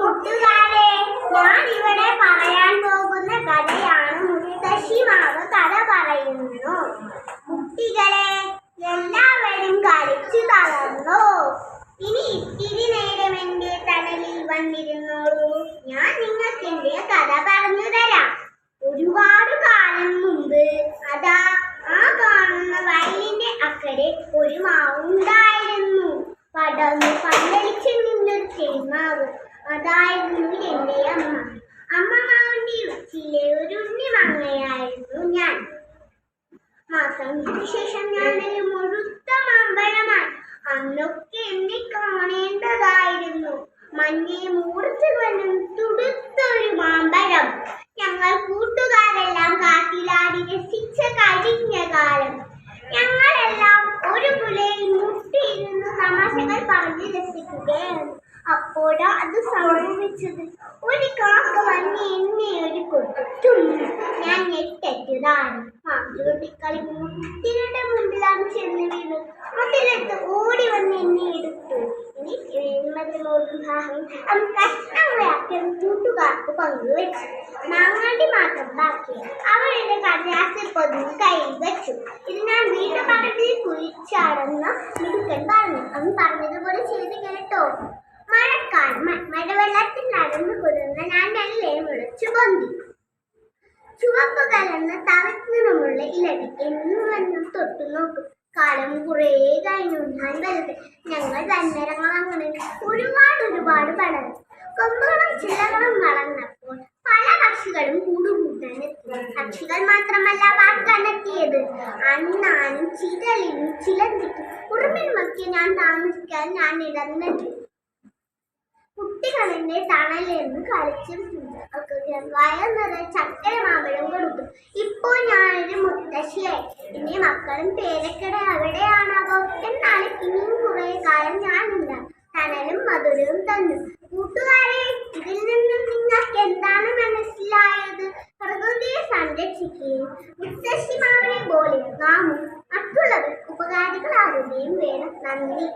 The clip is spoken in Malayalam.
കൂട്ടുകാരെ, ഞാൻ ഇവിടെ പറയാൻ പോകുന്ന കഥയാണ് മുത്തശ്ശിമാവ് കഥ പറയുന്നു. കുട്ടികളെ, എല്ലാവരും കളിച്ചു തളർന്നോ? ഇനി ഇത്തിരി നേരം എന്റെ തണലിൽ വന്നിരുന്നോളൂ. ഞാൻ നിങ്ങൾക്ക് എന്റെ കഥ പറഞ്ഞു തരാം. ഒരുപാട് കാലം മുമ്പ് അതാ ആ കാണുന്ന വയലിന്റെ അക്കരെ ഒരു മാവുണ്ടായിരുന്നു. പടർന്നു പന്തലിച്ചു നിന്നൊരു തേന്മാവ്. അതായിരുന്നു എന്റെ അമ്മ. അമ്മമാവിന്റെ ഉച്ചിലെ ഒരു ഉണ്ണി മങ്ങയായിരുന്നു ഞാൻ. മാസങ്ങൾക്ക് ശേഷം ഞാനൊരു മുഴുത്ത മാമ്പഴമായി. അന്നൊക്കെ എന്നെ കാണേണ്ടതായിരുന്നു. മഞ്ഞെ മൂർച്ച വന്നും തുടുത്തൊരു മാമ്പഴം. ഞങ്ങൾ കൂട്ടുകാരെല്ലാം കാട്ടിലാടി രസിച്ച കഴിഞ്ഞ കാലം. ഞങ്ങളെല്ലാം ഒരു പുലയിൽ മുട്ടിയിരുന്ന് തമാശകൾ പറഞ്ഞ് രസിക്കുകയാണ്. അപ്പോഴാ അത് സംഭവിച്ചത്. ഒരു കാക്ക വന്ന് എന്നെ ഒരു കൊത്തു. ഞാൻ ഞെട്ടറ്റതാണ്. മാഞ്ചൂട്ടിക്കളി മുത്തിരുടെ മുമ്പിലാണ് ചെന്ന് വീണു. മുത്തിലെടുത്ത് ഓടി വന്ന് എന്നെ എടുത്തു. ഇനി കഷ്ണങ്ങളാക്കി കൂട്ടുകാർക്ക് പങ്കുവെച്ചു. മാങ്ങാണ്ടി മാത്രം ബാക്കി. അവരുടെ കടലാസിൽ പൊതിഞ്ഞ് കയ്യിൽ വെച്ചു. ഇത് ഞാൻ വീട്ടുപറമ്പിൽ കുഴിച്ചാടുന്ന മിടുക്കൻ പറഞ്ഞു. അവൻ പറഞ്ഞതുപോലെ ചെയ്ത് കേട്ടോ. മഴക്കാലം. മഴവെള്ളത്തിൽ നടന്നു കുതിർന്ന ഞാൻ മെല്ലെ മുളച്ചു പൊന്തി. ചുവപ്പ് കലർന്ന തവിട്ടുനിറമുള്ള ഇലകൾ എന്നും തൊട്ടു നോക്കും. കാലം കുറേ കഴിഞ്ഞു ഞാൻ വലുത്. ഞങ്ങൾ തന്നരങ്ങൾ അങ്ങനെ ഒരുപാട് പടർന്നു. കൊമ്പുകളും ചില്ലകളും വളർന്നപ്പോൾ പല പക്ഷികളും കൂടുകൂട്ടാനെത്തി. പക്ഷികൾ മാത്രമല്ല വാക്കാനെത്തിയത്. അണ്ണാനും ചിതലിനും ചിലന്തിക്കും ഉറുമ്പിനുമൊക്കെ ഞാൻ താമസിക്കാൻ ഞാൻ ഇടന്നിട്ട്. കുട്ടികൾ എന്നെ തണലെന്ന് കളിച്ചു. വയർ നിറയെ ചക്കര മാമ്പഴം കൊടുത്തു. ഇപ്പോൾ ഞാനൊരു മുത്തശ്ശിയായി. എന്റെ മക്കളും പേരക്കട അവിടെയാണാവോ. എന്നാലും ഇനിയും കുറെ കാലം ഞാനുണ്ട്. തണലും മധുരവും തന്നു. കൂട്ടുകാരെ, ഇതിൽ നിന്നും നിങ്ങൾക്ക് എന്താണ് മനസ്സിലായത്? പ്രകൃതിയെ സംരക്ഷിക്കുകയും മുത്തശ്ശിമാവിനെ പോലെ നാമും മറ്റുള്ളവർക്ക് ഉപകാരികളാകുകയും വേണം. നന്ദി.